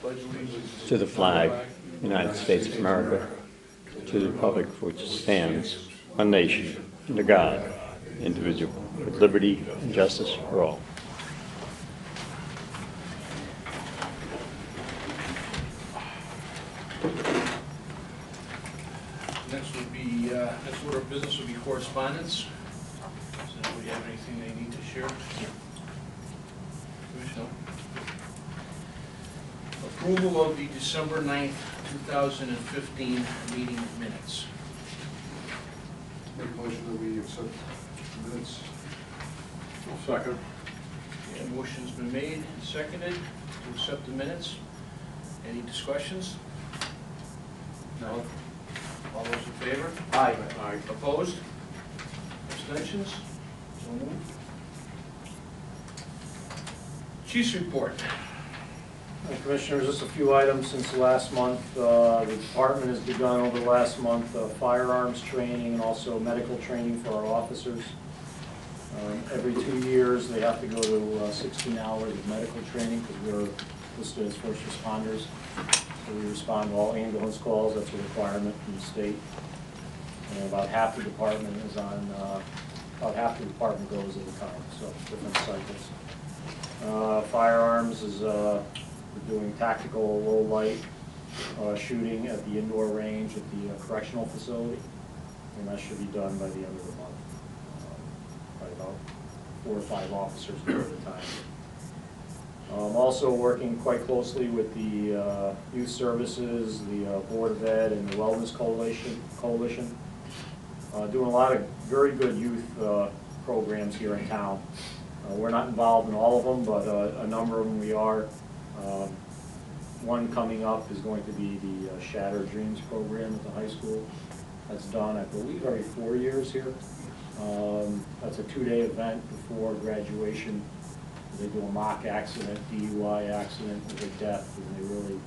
pledge allegiance to the flag, United States of America, to the republic for which it stands, one nation, under God, indivisible, with liberty and justice for all. Next order of business will be correspondence. Does anybody have anything they need to share? Commissioner? Approval of the December 9th, 2015 meeting minutes. Make a motion that we accept the minutes. Second. Okay, motion's been made and seconded to accept the minutes. Any discussions? No. All those in favor? Aye. Opposed? Abstentions? So moved. Chief's report. Commissioners, just a few items since last month. The department has begun over the last month firearms training and also medical training for our officers. Every 2 years they have to go to 16 hours of medical training because we're listed as first responders. So we respond to all ambulance calls. That's a requirement from the state. And about half the department is on, about half the department goes at a time, so different cycles. Firearms is we're doing tactical low light shooting at the indoor range at the correctional facility, and that should be done by the end of the month. By about 4 or 5 officers at a time. Also working quite closely with the youth services, the Board of Ed, and the Wellness Coalition. Doing a lot of very good youth programs here in town. We're not involved in all of them, but a number of them we are. One coming up is going to be the Shattered Dreams program at the high school. That's done, I believe, every 4 years here. That's a 2-day event before graduation. They do a mock accident, DUI accident with a death, and it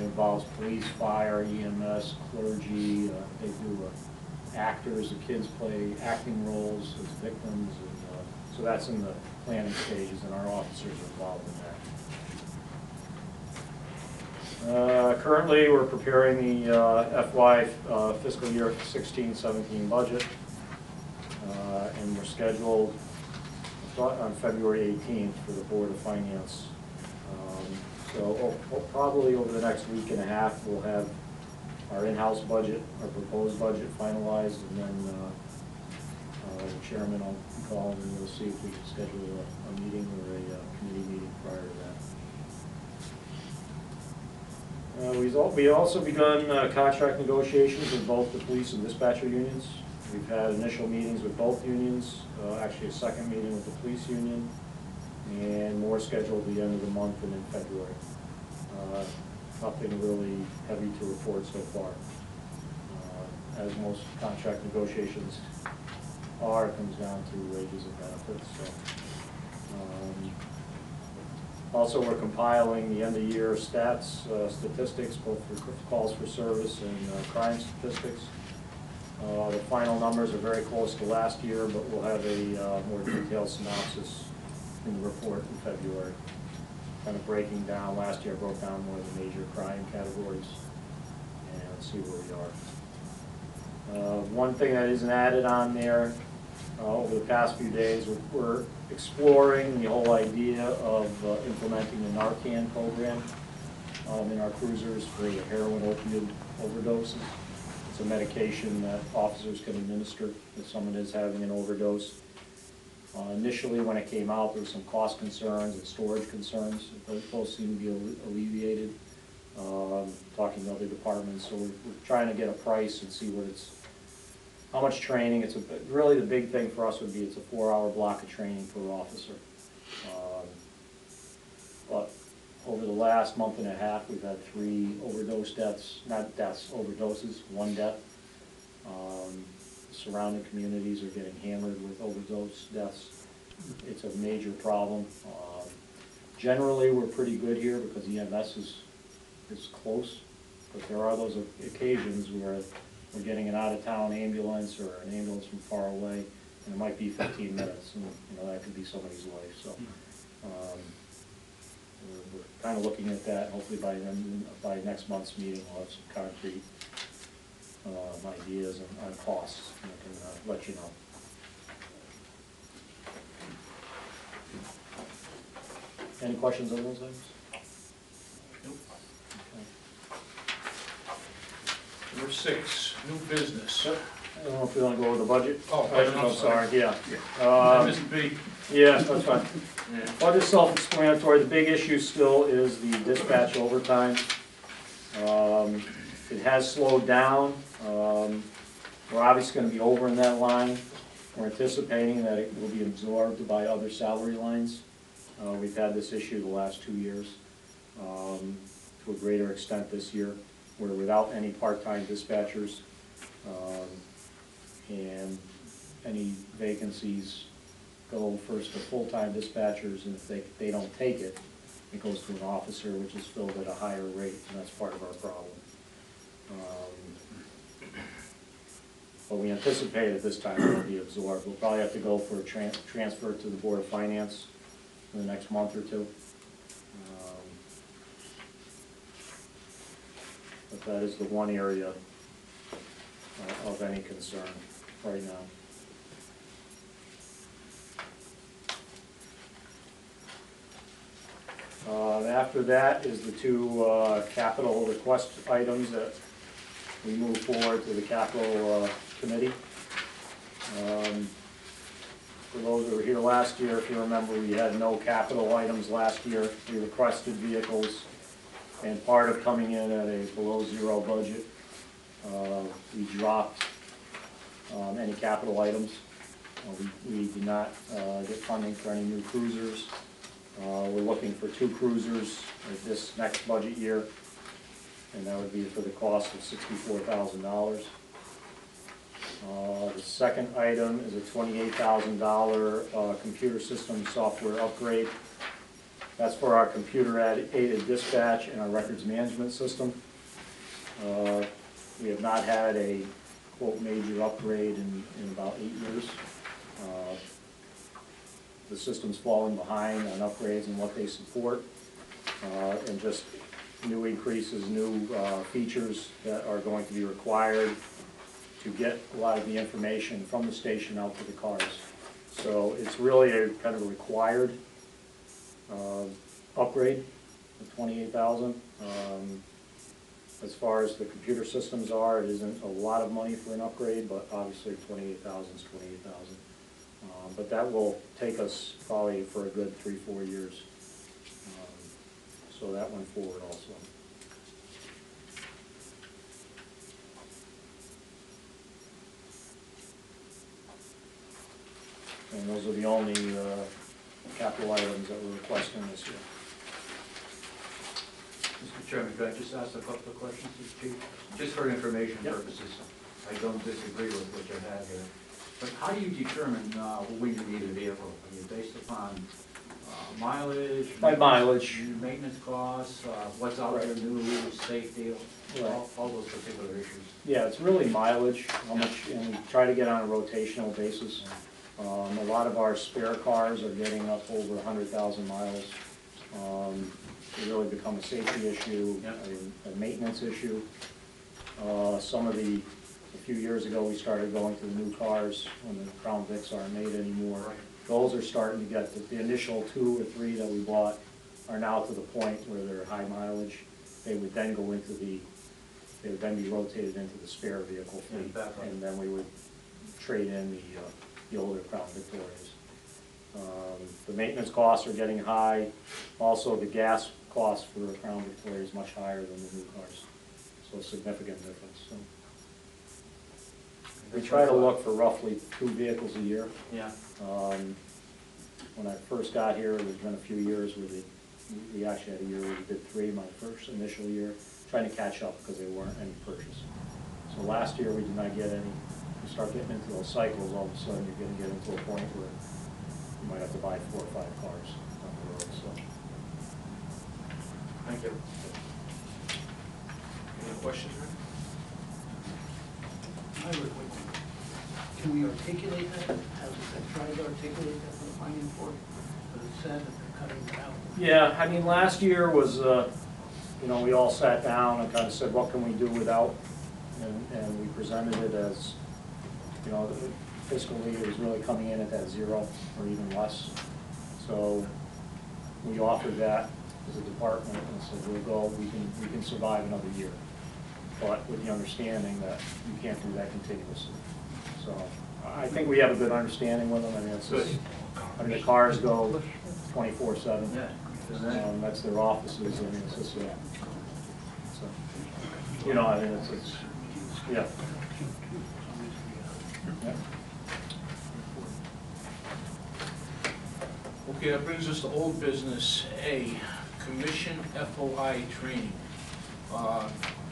involves police, fire, EMS, clergy. They do actors, the kids play acting roles as victims, and so that's in the planning stages, and our officers are involved in that. Currently, we're preparing the FY fiscal year 16-17 budget, and we're scheduled on February 18th for the Board of Finance. So probably over the next week and a half, we'll have our in-house budget, our proposed budget finalized, and then the chairman will call and we'll see if we can schedule a meeting or a committee meeting prior to that. We've also begun contract negotiations with both the police and dispatcher unions. We've had initial meetings with both unions, actually a second meeting with the police union, and more scheduled at the end of the month and in February. Nothing really heavy to report so far. As most contract negotiations are, it comes down to wages and benefits. So, also, we're compiling the end-of-year stats, statistics, both for calls for service and crime statistics. The final numbers are very close to last year, but we'll have a more detailed synopsis in the report in February. Kind of breaking down, last year I broke down more of the major crime categories and see where we are. One thing that isn't added on there, over the past few days, we're exploring the whole idea of implementing the Narcan program in our cruisers for the heroin opioid overdoses. It's a medication that officers can administer if someone is having an overdose. Initially, when it came out, there were some cost concerns and storage concerns. Those seem to be alleviated. Talking to other departments, so we're trying to get a price and see how much training. Really the big thing for us would be it's a 4-hour block of training per officer. But over the last month and a half, we've had 3 overdose deaths, not deaths, overdoses, 1 death. Surrounding communities are getting hammered with overdose deaths. It's a major problem. Generally, we're pretty good here because EMS is close, but there are those occasions where we're getting an out-of-town ambulance or an ambulance from far away, and it might be 15 minutes, and that could be somebody's life. So we're we're kind of looking at that. Hopefully by next month's meeting, we'll have some concrete ideas on costs, and I can let you know. Any questions on those items? Nope. Okay. Number 6, new business. I don't know if you want to go over the budget. Oh, I'm sorry, yeah. I missed B. Yeah, that's fine. Yeah. Budget's self-explanatory. The big issue still is the dispatch overtime. It has slowed down. We're obviously going to be over in that line. We're anticipating that it will be absorbed by other salary lines. We've had this issue the last 2 years, to a greater extent this year. We're without any part-time dispatchers, and any vacancies go first to full-time dispatchers, and if they don't take it, it goes to an officer, which is filled at a higher rate, and that's part of our problem. But we anticipate at this time it will be absorbed. We'll probably have to go for a transfer to the Board of Finance in the next month or two. But that is the one area of any concern right now. After that is the two capital request items that we move forward to the capital committee. For those that were here last year, if you remember, we had no capital items last year. We requested vehicles, and part of coming in at a below zero budget, we dropped any capital items. We did not get funding for any new cruisers. We're looking for 2 cruisers this next budget year, and that would be for the cost of $64,000. The second item is a $28,000 computer system software upgrade. That's for our computer-aided dispatch and our records management system. We have not had a, quote, major upgrade in about 8 years. The system's falling behind on upgrades and what they support, and just new increases, new features that are going to be required to get a lot of the information from the station out to the cars. So it's really a kind of a required upgrade of $28,000. As far as the computer systems are, it isn't a lot of money for an upgrade, but obviously $28,000 is $28,000. But that will take us probably for a good 3-4 years. So that went forward also. And those are the only capital items that we're requesting this year. Mr. Chairman, could I just ask a couple of questions, Chief? Just for information purposes. I don't disagree with what you have here. But how do you determine when you need a vehicle? Are you based upon mileage? By mileage. Maintenance costs, what's out there new, safety, all those particular issues? Yeah, it's really mileage, how much, and we try to get on a rotational basis. A lot of our spare cars are getting up over 100,000 miles. It really become a safety issue, a maintenance issue. A few years ago, we started going to the new cars when the Crown Vics aren't made anymore. Right. Those are starting to get, the initial 2 or 3 that we bought are now to the point where they're high mileage. They would then go into they would then be rotated into the spare vehicle fleet, and then we would trade in the older Crown Victorias. The maintenance costs are getting high. Also, the gas cost for the Crown Victoria is much higher than the new cars, so a significant difference. So we try to look for roughly 2 vehicles a year. Yeah. When I first got here, there's been a few years where we actually had a year where we did 3 my first initial year, trying to catch up because there weren't any purchased. So last year we did not get any. You start getting into those cycles, all of a sudden you're going to get into a point where you might have to buy 4 or 5 cars on the road. So. Thank you. Any questions, Rick? I have a quick one. Can we articulate that? Have I tried to articulate that for the planning board? But it said that the cutting it out. Yeah, I mean, last year was, you know, we all sat down and kind of said, what can we do without? And we presented it as, you know, fiscally, it was really coming in at that 0 or even less. So we offered that as a department and said, we'll go, we can survive another year. But with the understanding that you can't do that continuously. So I think we have a good understanding with them. I mean, it's just, I mean, the cars go 24/7. Yeah. That's their offices. I mean, it's just, you know, I mean, it's yeah. Yeah. Okay, that brings us to old business A, commission FOI training.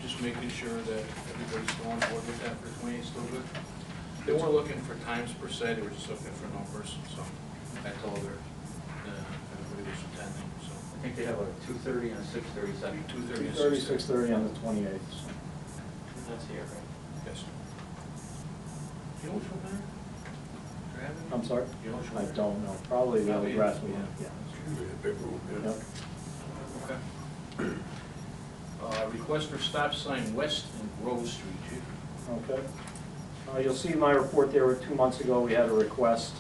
Just making sure that everybody's still on board with that for 28, still good? They weren't looking for times per se, they were just looking for numbers, so I told her everybody was attending, so. I think they have a 2:30 and a 6:30 session. 2:30 and 2:30, 6:30 on the 28th. So. That's here, right? Yes. You know which one better? I'm sorry? You know which I one? don't know. Probably the other grass we have. Yeah. Big room, yeah. Yep. Okay. Request for stop sign west in Grove Street, Chief. Okay. You'll see my report there, 2 months ago, we had a request.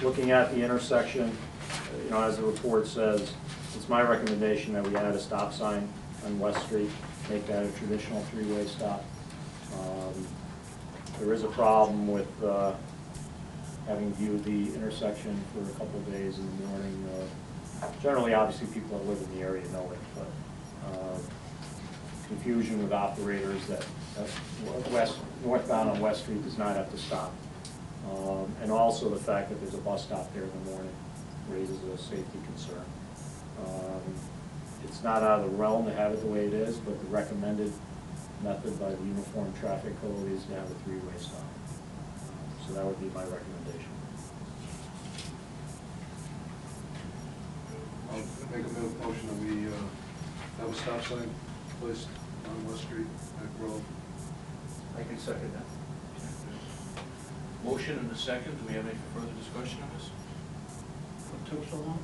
Looking at the intersection, you know, as the report says, it's my recommendation that we add a stop sign on West Street, make that a traditional three-way stop. There is a problem with having viewed the intersection for a couple of days in the morning. Generally, obviously, people that live in the area know it, but confusion with operators that northbound on West Street does not have to stop. And also the fact that there's a bus stop there in the morning raises a safety concern. It's not out of the realm to have it the way it is, but the recommended method by the Uniform Traffic Code is to have a three-way stop. So that would be my recommendation. I'll make a motion that we have a stop sign placed on West Street at Grove. I can second that. Motion and a second. Do we have any further discussion on this? What took so long?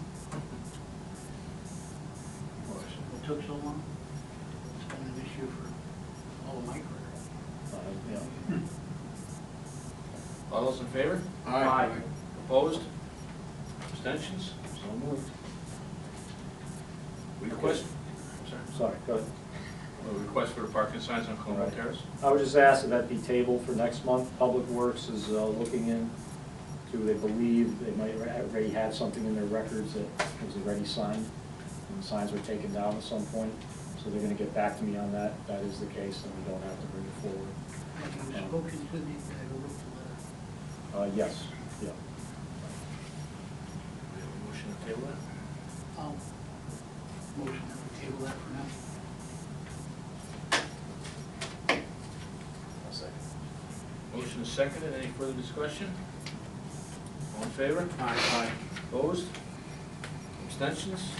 What took so long? It's been an issue for all of my career. Yeah. All those in favor? Aye. Opposed? Abstentions? So moved. Request, Sorry, go ahead. request for the parking signs on Comm Right. Terrace. I would just ask that that be tabled for next month. Public Works is looking into, they believe they might already have something in their records that was already signed, and the signs were taken down at some point. So they're gonna get back to me on that. If that is the case, then we don't have to bring it forward. Have you spoken to the guy who wrote the letter? Yes, yeah. We have a motion to table that. Motion that we table that for now. Motion is seconded. Any further discussion? All in favor? Aye. Opposed? Abstentions?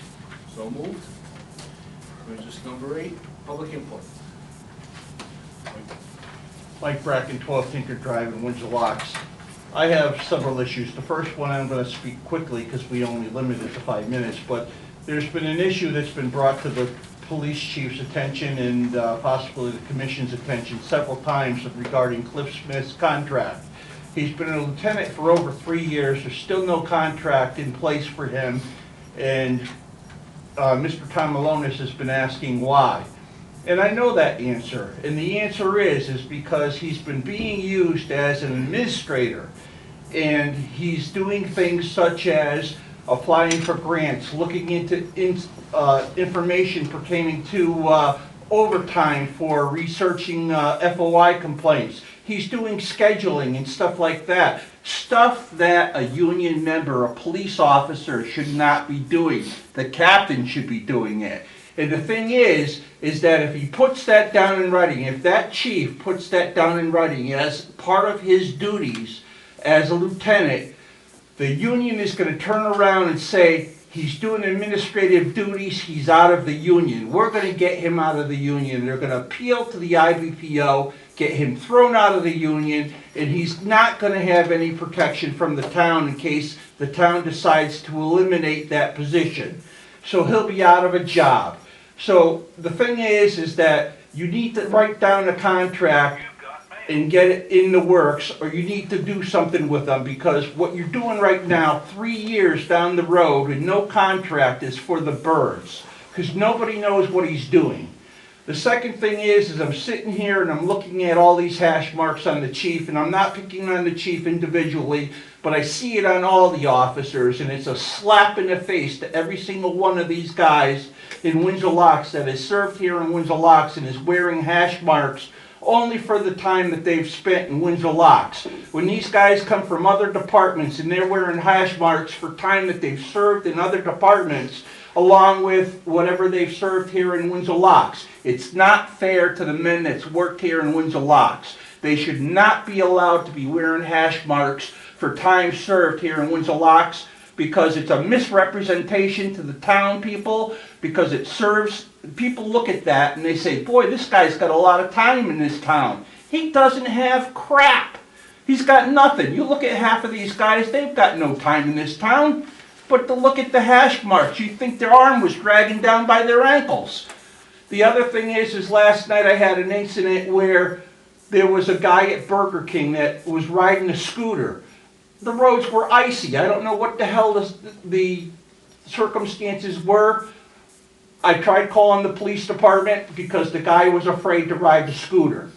So moved. Brings us to number 8, public input. Mike Bracken, 12 Tinker Drive in Windsor Locks. I have several issues. The first one I'm going to speak quickly because we only limit it to 5 minutes, but there's been an issue that's been brought to the police chief's attention and possibly the commission's attention several times regarding Cliff Smith's contract. He's been a lieutenant for over 3 years. There's still no contract in place for him, and Mr. Tom Malonis has been asking why. And I know that answer, and the answer is because he's been being used as an administrator, and he's doing things such as applying for grants, looking into information pertaining to overtime for researching FOI complaints. He's doing scheduling and stuff like that. Stuff that a union member, a police officer should not be doing. The captain should be doing it. And the thing is that if he puts that down in writing, if that chief puts that down in writing as part of his duties as a lieutenant, the union is going to turn around and say, he's doing administrative duties, he's out of the union. We're going to get him out of the union. They're going to appeal to the IBPO, get him thrown out of the union, and he's not gonna have any protection from the town in case the town decides to eliminate that position. So he'll be out of a job. So the thing is that you need to write down a contract and get it in the works, or you need to do something with them, because what you're doing right now, 3 years down the road and no contract, is for the birds, because nobody knows what he's doing. The second thing is I'm sitting here and I'm looking at all these hash marks on the chief, and I'm not picking on the chief individually, but I see it on all the officers, and it's a slap in the face to every single one of these guys in Windsor Locks that has served here in Windsor Locks and is wearing hash marks only for the time that they've spent in Windsor Locks. When these guys come from other departments and they're wearing hash marks for time that they've served in other departments, along with whatever they've served here in Windsor Locks, it's not fair to the men that's worked here in Windsor Locks. They should not be allowed to be wearing hash marks for time served here in Windsor Locks, because it's a misrepresentation to the town people, because it serves, people look at that and they say, boy, this guy's got a lot of time in this town. He doesn't have crap. He's got nothing. You look at half of these guys, they've got no time in this town. But to look at the hash marks, you'd think their arm was dragging down by their ankles. The other thing is last night I had an incident where there was a guy at Burger King that was riding a scooter. The roads were icy. I don't know what the hell the circumstances were. I tried calling the police department because the guy was afraid to ride the scooter,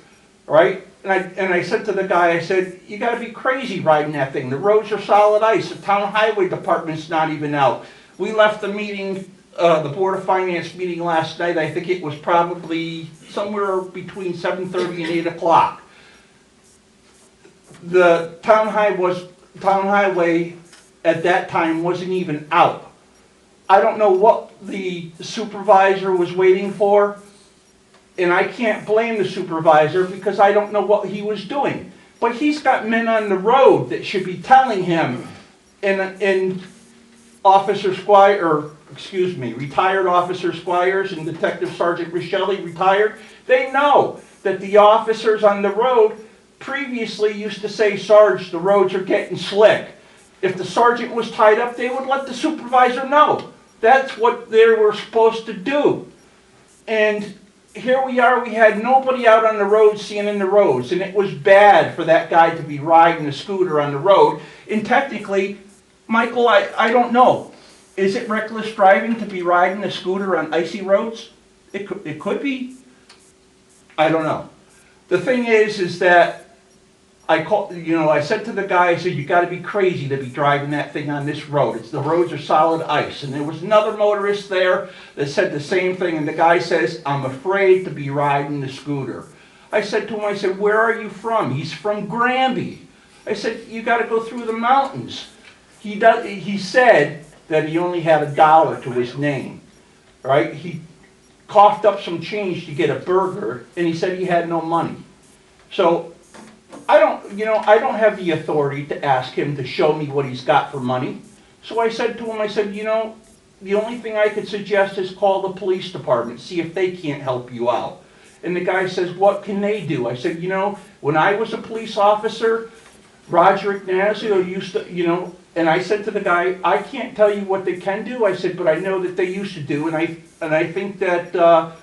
right? And I said to the guy, I said, you got to be crazy riding that thing. The roads are solid ice. The town highway department's not even out. We left the meeting, the Board of Finance meeting last night. I think it was probably somewhere between 7:30 and 8 o'clock. The town highway at that time wasn't even out. I don't know what the supervisor was waiting for, and I can't blame the supervisor because I don't know what he was doing. But he's got men on the road that should be telling him, and Officer Squire, or excuse me, retired Officer Squires and Detective Sergeant Richelli, retired, they know that the officers on the road previously used to say, Sarge, the roads are getting slick. If the sergeant was tied up, they would let the supervisor know. That's what they were supposed to do. And here we are, we had nobody out on the road seeing in the roads, and it was bad for that guy to be riding a scooter on the road. And technically, Michael, I don't know. Is it reckless driving to be riding a scooter on icy roads? It could be. I don't know. The thing is that I said to the guy, I said, you got to be crazy to be driving that thing on this road. The roads are solid ice. And there was another motorist there that said the same thing. And the guy says, I'm afraid to be riding the scooter. I said to him, I said, where are you from? He's from Granby. I said, you got to go through the mountains. He said that he only had $1 to his name, right? He coughed up some change to get a burger, and he said he had no money. So I don't have the authority to ask him to show me what he's got for money. So I said to him, I said, the only thing I could suggest is call the police department, see if they can't help you out. And the guy says, what can they do? I said, when I was a police officer, Roger Ignazio used to, and I said to the guy, I can't tell you what they can do. I said, but I know that they used to do, and I think that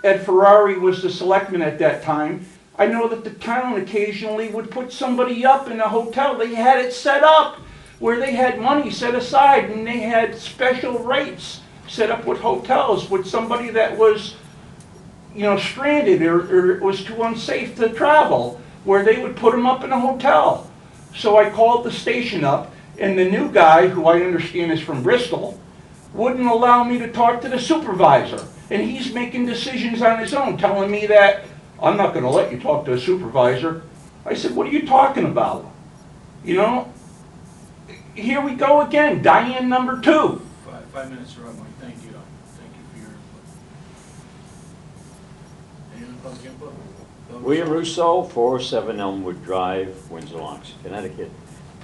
Ed Ferrari was the selectman at that time. I know that the town occasionally would put somebody up in a hotel. They had it set up where they had money set aside, and they had special rates set up with hotels with somebody that was, stranded or it was too unsafe to travel, where they would put them up in a hotel. So I called the station up, and the new guy, who I understand is from Bristol, wouldn't allow me to talk to the supervisor. And he's making decisions on his own, telling me that I'm not going to let you talk to a supervisor. I said, what are you talking about? Here we go again, Diane number 2. 5 minutes are up, Mike. Thank you. Thank you for your input. Any other public input? William Russo, 407 Elmwood Drive, Windsor Locks, Connecticut.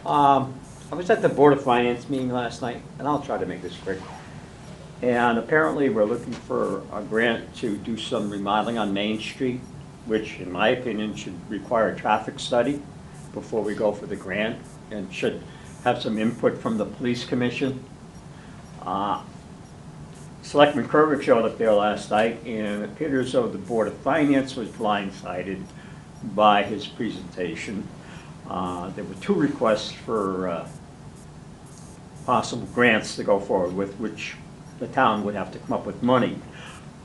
I was at the Board of Finance meeting last night, and I'll try to make this quick. And apparently we're looking for a grant to do some remodeling on Main Street, which in my opinion should require a traffic study. before we go for the grant, and should have some input from the police commission. Selectman Kerwick showed up there last night, and it appears as though the Board of Finance was blindsided by his presentation. There were 2 requests for possible grants to go forward with, which the town would have to come up with money.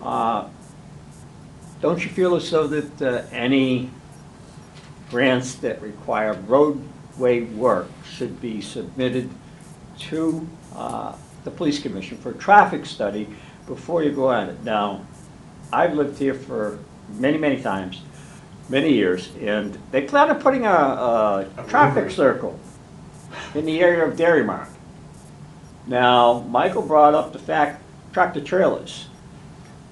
Don't you feel as though that any grants that require roadway work should be submitted to the police commission for a traffic study before you go at it? Now, I've lived here for many times, many years, and they plan on putting a traffic circle in the area of Dairy Mart. Now, Michael brought up the fact, tractor trailers.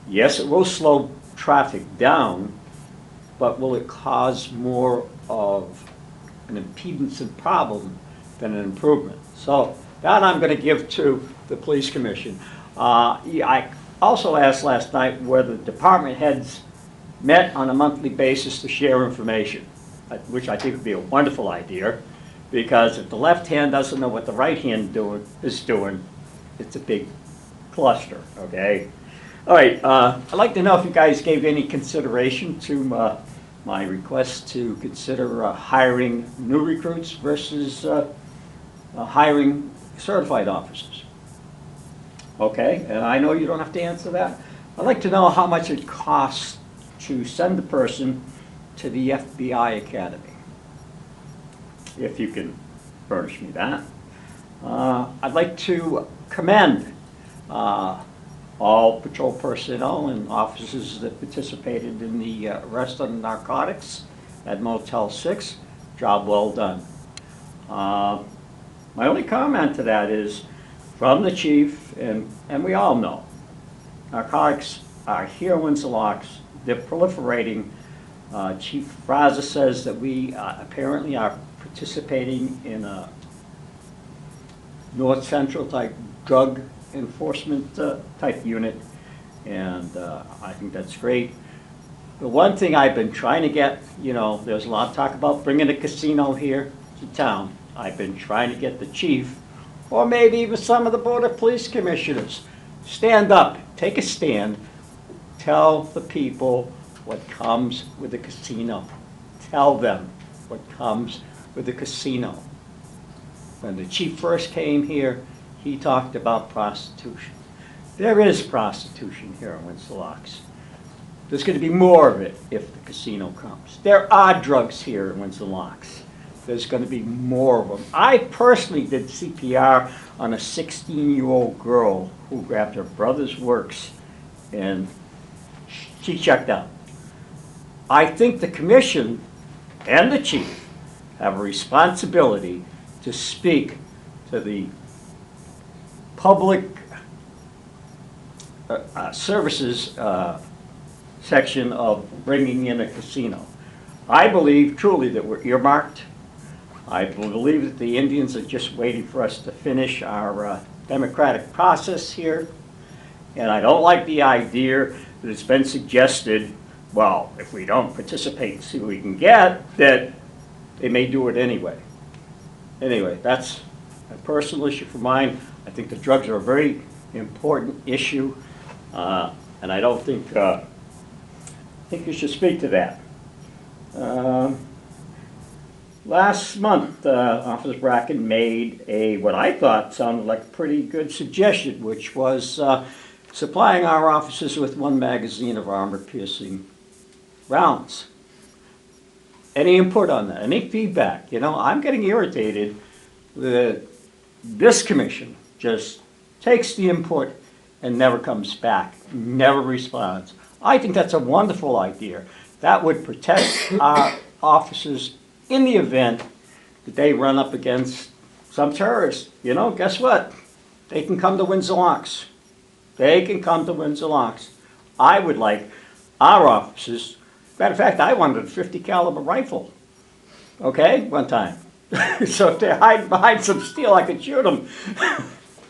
Yes, it will slow traffic down, but will it cause more of an impedance and problem than an improvement? So that I'm going to give to the police commission. I also asked last night whether department heads met on a monthly basis to share information, which I think would be a wonderful idea, because if the left hand doesn't know what the right hand is doing, it's a big cluster, okay? All right, I'd like to know if you guys gave any consideration to my request to consider hiring new recruits versus hiring certified officers. Okay, and I know you don't have to answer that. I'd like to know how much it costs to send a person to the FBI Academy, if you can furnish me that. I'd like to commend all patrol personnel and officers that participated in the arrest on narcotics at Motel 6. Job well done. My only comment to that is, from the chief, and we all know, narcotics are here in Windsor Locks. They're proliferating. Chief Fraza says that we apparently are participating in a North Central type drug enforcement type unit, and I think that's great. The one thing I've been trying to get, you know, there's a lot of talk about bringing a casino here to town. I've been trying to get the chief, or maybe even some of the Board of Police Commissioners, stand up, take a stand, tell the people what comes with the casino. Tell them what comes with the casino. When the chief first came here, he talked about prostitution. There is prostitution here in Windsor Locks. There's going to be more of it if the casino comes. There are drugs here in Windsor Locks. There's going to be more of them. I personally did CPR on a 16-year-old girl who grabbed her brother's works, and she checked out. I think the commission and the chief have a responsibility to speak to the public services section of bringing in a casino. I believe truly that we're earmarked. I believe that the Indians are just waiting for us to finish our democratic process here. And I don't like the idea that it's been suggested, well, if we don't participate and see what we can get, that they may do it anyway. Anyway, that's a personal issue for mine. I think the drugs are a very important issue, and I don't think, I think you should speak to that. Last month, Officer Bracken made a, what I thought sounded like a pretty good suggestion, which was supplying our officers with 1 magazine of armor-piercing rounds. Any input on that? Any feedback? You know, I'm getting irritated that this commission just takes the input and never comes back, never responds. I think that's a wonderful idea. That would protect our officers in the event that they run up against some terrorists. You know, guess what? They can come to Windsor Locks. They can come to Windsor Locks. I would like our officers, matter of fact, I wanted a .50 caliber rifle, okay, one time. So if they hide behind some steel, I could shoot them.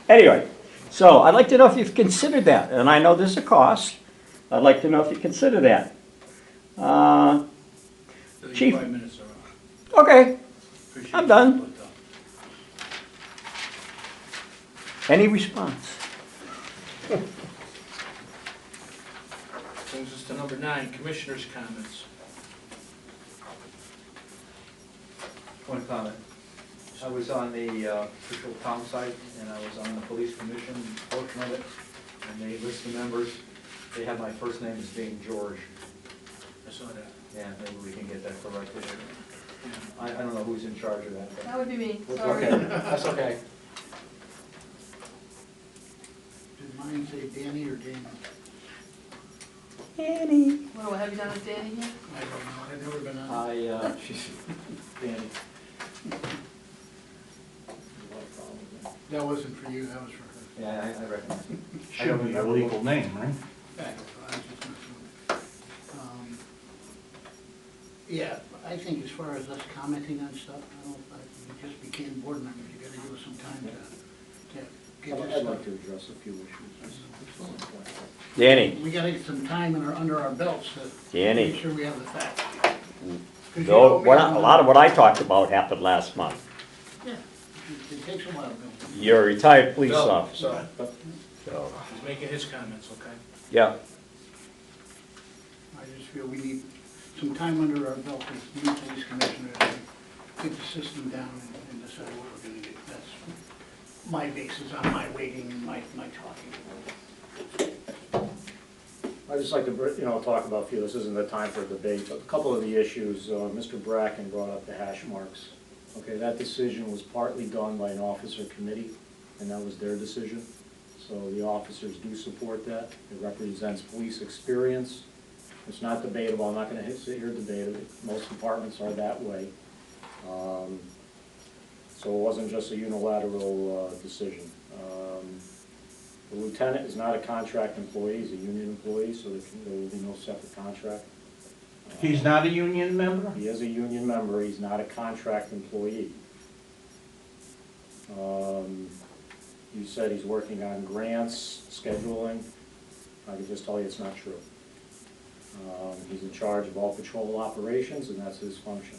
Anyway, so I'd like to know if you've considered that, and I know there's a cost. I'd like to know if you consider that. Chief. 5 minutes are up. Okay, appreciate I'm done. it, but, Any response? brings us to number 9, commissioners' comments. One comment. I was on the official town site, and I was on the police commission portion of it, and they list the members. They have my first name as being George. I saw that. Yeah, maybe we can get that corrected. I don't know who's in charge of that. That would be me, but- sorry. Okay, that's okay. Did mine say Danny or Damon? Danny. What, have you done with Danny here? I don't know, I've never been on. Danny. That wasn't for you, that was for her. Yeah, I recognize it. Should be a legal name, right? I was just messing with it. Yeah, I think as far as us commenting on stuff, I don't, we just became board members, you gotta give us some time to get this I'd stuff. like to address a few issues. Danny, We gotta get some time under our belts to Danny. make sure we have the facts. 'Cause you No, know, a lot of what I talked about happened last month. Yeah, it takes a while, Bill. You're a retired police Bill, officer. so, So, he's making his comments, okay? yeah. I just feel we need some time under our belt as new police commissioner to get the system down and decide what we're gonna do. That's my basis on my waiting and my talking. I'd just like to, talk about a few, this isn't the time for a debate, but a couple of the issues, Mr. Bracken brought up the hash marks. Okay, that decision was partly done by an officer committee, and that was their decision. So the officers do support that. It represents police experience. It's not debatable, I'm not gonna sit here and debate it. Most departments are that way. So it wasn't just a unilateral decision. The lieutenant is not a contract employee, he's a union employee, so there will be no separate contract. He's not a union member? He is a union member, he's not a contract employee. You said he's working on grants, scheduling. I can just tell you it's not true. He's in charge of all patrol operations, and that's his function.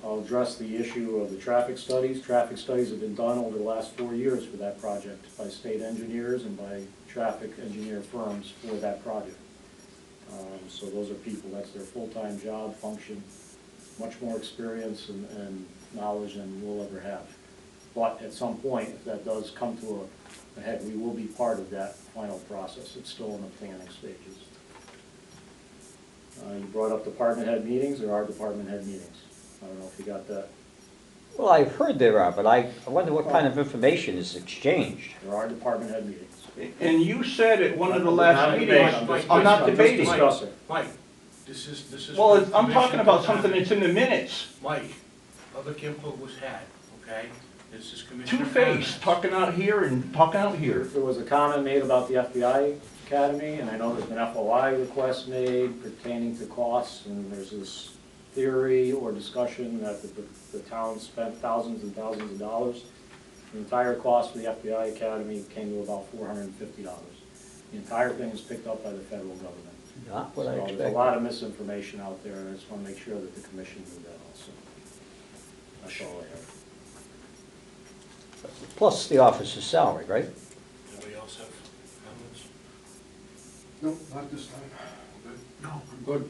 I'll address the issue of the traffic studies. Traffic studies have been done over the last 4 years for that project by state engineers and by traffic engineer firms for that project. So those are people, that's their full-time job, function, much more experience and knowledge than we'll ever have. But at some point, if that does come to a head, we will be part of that final process. It's still in the planning stages. You brought up department head meetings. There are department head meetings. I don't know if you got that. Well, I've heard there are, but I wonder what kind of information is exchanged. There are department head meetings. And you said at one of the Not last debating, meetings, Mike, I'm not just debating. discussing. Mike, this is. Well, for I'm talking commission about comment. something that's in the minutes. Mike, public input was had, okay? This is commissioner Two-faced, comments. talking out here and talking out here. There was a comment made about the FBI Academy, and I know there's been FOI requests made pertaining to costs, and there's this theory or discussion that the town spent thousands and thousands of dollars. The entire cost for the FBI Academy came to about $450. The entire thing is picked up by the federal government. Not what I So there's a expected. lot of misinformation out there, and I just want to make sure that the commission knew that also. That's all I have. Plus the officer's salary, right? Anybody else have comments? Nope, not this time. Good. No, I'm good.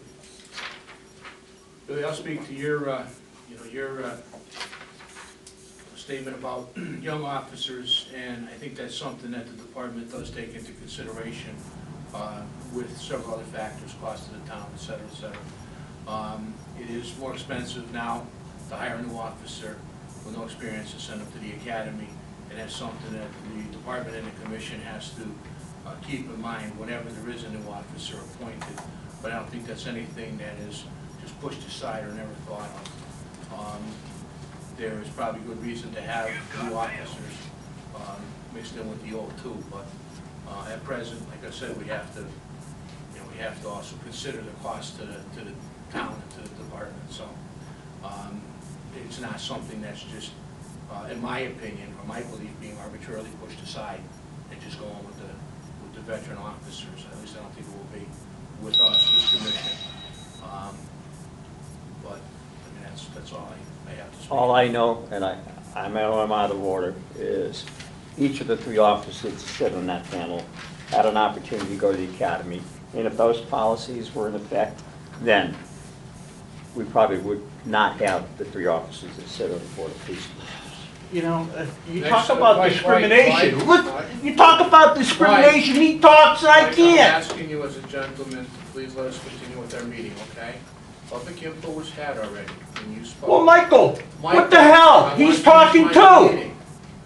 Billy, I'll speak to your, your statement about young officers, and I think that's something that the department does take into consideration with several other factors, cost of the town, et cetera, et cetera. It is more expensive now to hire a new officer with no experience to send them to the academy, and that's something that the department and the commission has to keep in mind whenever there is a new officer appointed. But I don't think that's anything that is just pushed aside or never thought of. There is probably good reason to have new officers mixed in with the old too, but at present, like I said, we have to, we have to also consider the cost to the town and to the department. So it's not something that's just, in my opinion, or my belief, being arbitrarily pushed aside and just going with the veteran officers. At least I don't think it will be with us, this commission. But I mean, That's all I have to speak. All I know, and I'm out of order, is each of the 3 officers that sit on that panel had an opportunity to go to the academy. And if those policies were in effect, then we probably would not have the 3 officers that sit on the Board of Police. You know, you Next, talk about Mike, discrimination. Mike, Look, Mike. you talk about discrimination, he talks and I Mike, I'm can't. asking you as a gentleman, to please let us continue with our meeting, okay? Public input was had already, and you spoke. Well, Michael, what Michael, the hell? I wanna He's finish talking my too. meeting.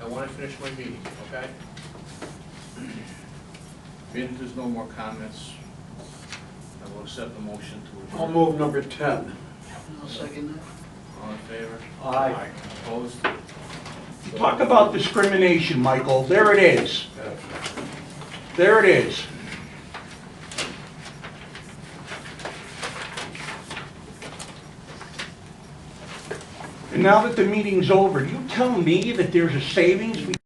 I want to finish my meeting, okay? Being there's no more comments, I will accept the motion to adjourn. I'll move number 10. I'll second that. All in favor? Aye. Opposed? Talk about discrimination, Michael. There it is. There it is. And now that the meeting's over, you tell me that there's a savings